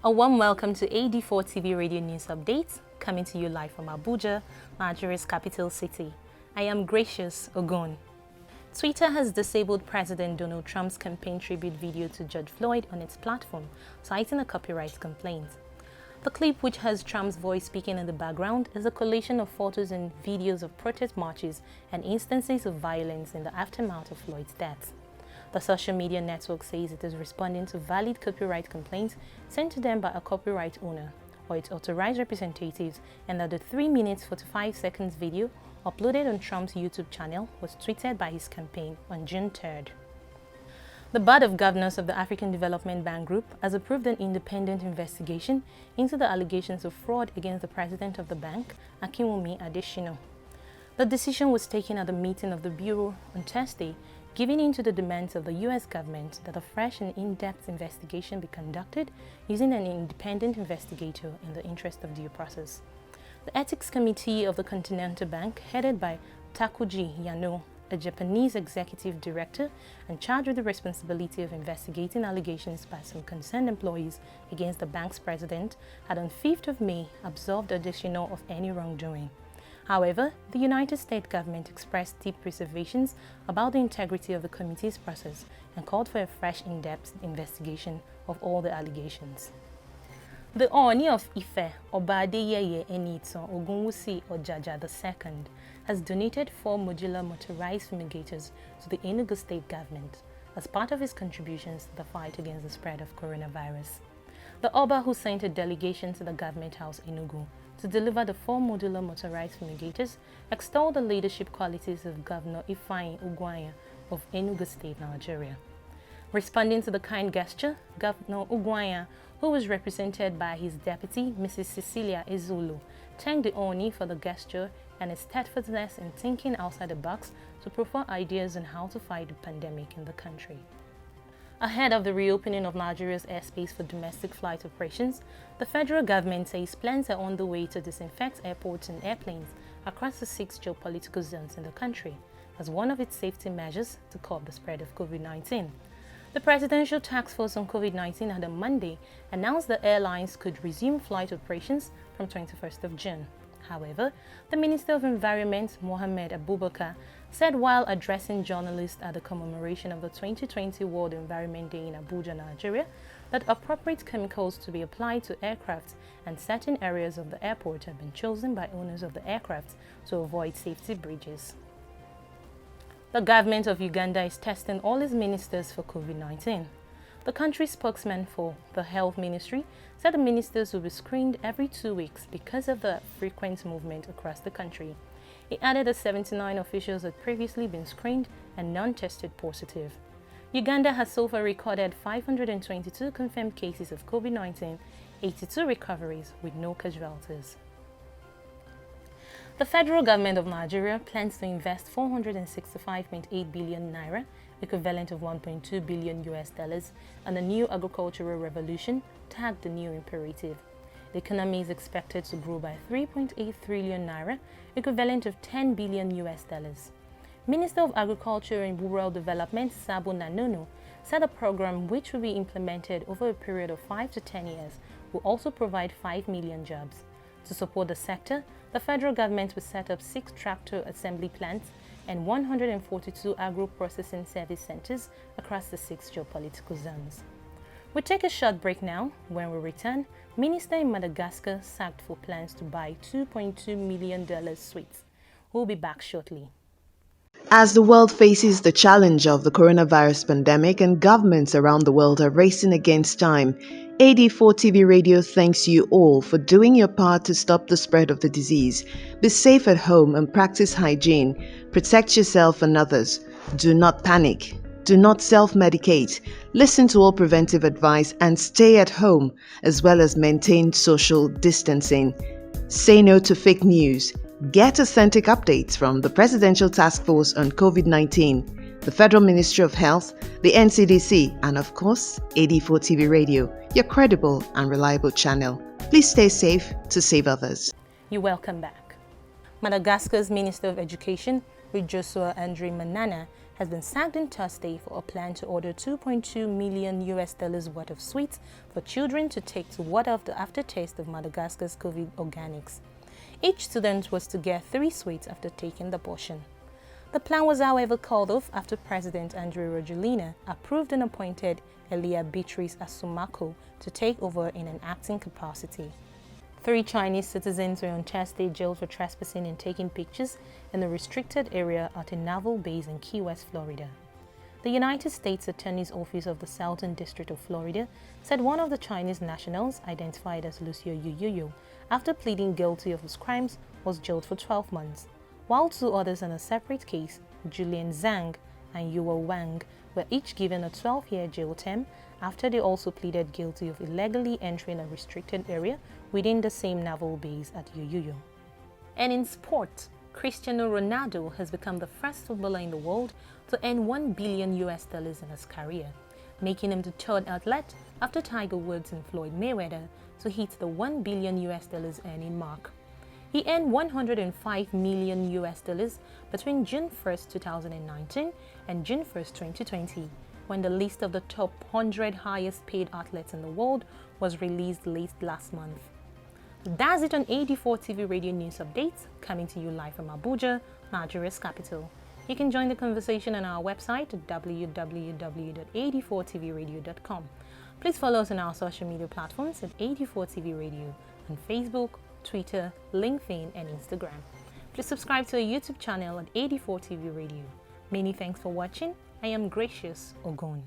A warm welcome to AD4 TV Radio News Updates, coming to you live from Abuja, Nigeria's capital city. I am Gracious Ogun. Twitter has disabled President Donald Trump's campaign tribute video to George Floyd on its platform, citing a copyright complaint. The clip, which has Trump's voice speaking in the background, is a collation of photos and videos of protest marches and instances of violence in the aftermath of Floyd's death. The social media network says it is responding to valid copyright complaints sent to them by a copyright owner or its authorized representatives, and that the 3 minutes 45 seconds video uploaded on Trump's YouTube channel was tweeted by his campaign on June 3rd. The Board of Governors of the African Development Bank Group has approved an independent investigation into the allegations of fraud against the president of the bank, Akinwumi Adesina. The decision was taken at the meeting of the Bureau on Thursday, giving in to the demands of the U.S. government that a fresh and in-depth investigation be conducted using an independent investigator in the interest of due process. The Ethics Committee of the Continental Bank, headed by Takuji Yano, a Japanese executive director and charged with the responsibility of investigating allegations by some concerned employees against the bank's president, had on 5th of May absolved Adesina of any wrongdoing. However, the United States government expressed deep reservations about the integrity of the committee's process and called for a fresh, in-depth investigation of all the allegations. The Ooni of Ife, Oba Adeyeye Enitan Ogunwusi Ojaja II, has donated 4 modular motorized fumigators to the Enugu state government as part of his contributions to the fight against the spread of coronavirus. The Oba, who sent a delegation to the Government House Enugu to deliver the 4 modular motorized fumigators, extolled the leadership qualities of Governor Ifeanyi Ugwuanya of Enugu State, Nigeria. Responding to the kind gesture, Governor Ugwuanya, who was represented by his deputy, Mrs. Cecilia Ezulu, thanked the Ooni for the gesture and his steadfastness in thinking outside the box to proffer ideas on how to fight the pandemic in the country. Ahead of the reopening of Nigeria's airspace for domestic flight operations, the federal government says plans are on the way to disinfect airports and airplanes across the 6 geopolitical zones in the country as one of its safety measures to curb the spread of COVID-19. The Presidential Task Force on COVID-19 had on Monday announced that airlines could resume flight operations from 21st of June. However, the Minister of Environment, Mohammed Abubakar, said while addressing journalists at the commemoration of the 2020 World Environment Day in Abuja, Nigeria, that appropriate chemicals to be applied to aircraft and certain areas of the airport have been chosen by owners of the aircraft to avoid safety breaches. The government of Uganda is testing all its ministers for COVID-19. The country's spokesman for the Health Ministry said the ministers will be screened every 2 weeks because of the frequent movement across the country. He added that 79 officials had previously been screened and none tested positive. Uganda has so far recorded 522 confirmed cases of COVID-19, 82 recoveries with no casualties. The federal government of Nigeria plans to invest 465.8 billion naira, equivalent of $1.2 billion on a new agricultural revolution tagged the New Imperative. The economy is expected to grow by 3.8 trillion naira, equivalent of $10 billion. Minister of Agriculture and Rural Development Sabo Nanono said a program which will be implemented over a period of 5 to 10 years will also provide 5 million jobs. To support the sector, the federal government will set up 6 tractor assembly plants and 142 agro-processing service centers across the 6 geopolitical zones. We'll take a short break now. When we return, Minister in Madagascar sacked for plans to buy $2.2 million sweets. We'll be back shortly. As the world faces the challenge of the coronavirus pandemic and governments around the world are racing against time, AD4 TV Radio thanks you all for doing your part to stop the spread of the disease. Be safe at home and practice hygiene. Protect yourself and others. Do not panic. Do not self-medicate. Listen to all preventive advice and stay at home, as well as maintain social distancing. Say no to fake news. Get authentic updates from the Presidential Task Force on COVID-19, the Federal Ministry of Health, the NCDC, and of course, AD4 TV Radio, your credible and reliable channel. Please stay safe to save others. You're welcome back. Madagascar's Minister of Education, Joshua Andre Manana, has been sacked on Thursday for a plan to order $2.2 million worth of sweets for children to take to ward off the aftertaste of Madagascar's COVID organics. Each student was to get 3 sweets after taking the portion. The plan was, however, called off after President Andry Rajoelina approved and appointed Elia Beatrice Asumako to take over in an acting capacity. 3 Chinese citizens were on Thursday jailed for trespassing and taking pictures in a restricted area at a naval base in Key West, Florida. The United States Attorney's Office of the Southern District of Florida said one of the Chinese nationals, identified as Lucio Yuyo, after pleading guilty of his crimes, was jailed for 12 months, while 2 others in a separate case, Julian Zhang and Yuo Wang, were each given a 12-year jail term after they also pleaded guilty of illegally entering a restricted area within the same naval base at Uyuyo. And in sport, Cristiano Ronaldo has become the first footballer in the world to earn $1 billion in his career, making him the 3rd athlete after Tiger Woods and Floyd Mayweather to hit the $1 billion earning mark. He earned $105 million between June 1, 2019 and June 1, 2020, when the list of the top 100 highest paid athletes in the world was released late last month. That's it on AD4 TV Radio News Updates, coming to you live from Abuja, Nigeria's capital. You can join the conversation on our website at www.ad4tvradio.com. Please follow us on our social media platforms at AD4TV Radio on Facebook, Twitter, LinkedIn, and Instagram. Please subscribe to our YouTube channel at AD4 TV Radio. Many thanks for watching. I am Gracious Ogun.